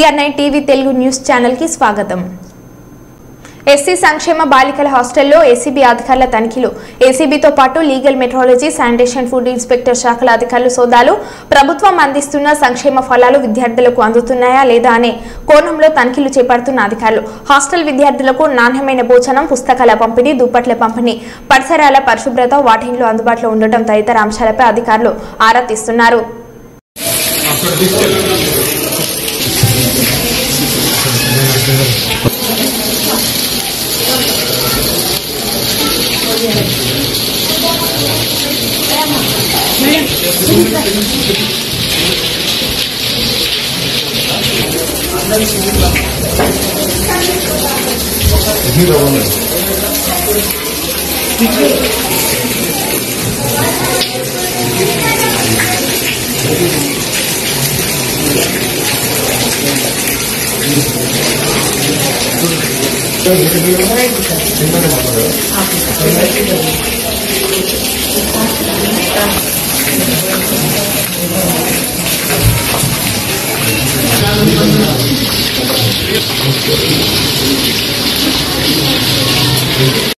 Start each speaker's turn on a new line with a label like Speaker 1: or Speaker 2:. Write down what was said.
Speaker 1: TR9 TV Telugu news channel కి స్వాగతం. SC సంక్షేమ బాలికల హాస్టల్లో ఏసీబీ అధికారుల తనిఖీలు. ఏసీబీతో పాటు legal metrology, sanitation, food inspector శాఖల అధికారులు సోదాలు. ప్రభుత్వం అందిస్తున్న సంక్షేమ ఫలాలు విద్యార్థులకు అందుతున్నాయా లేదా అనే కోణంలో తనిఖీలు చేపడుతున్న అధికారులు హాస్టల్ విద్యార్థులకు నాణ్యమైన భోజనం, పుస్తకాల పంపిణీ, దుప్పట్ల పంపిణీ, పరిసరాల పరిశుభ్రత, వాటింగ్లో అందుబాటులో ఉండటం తదితర అంశాలపై అధికారులు ఆరా తీస్తున్నారు.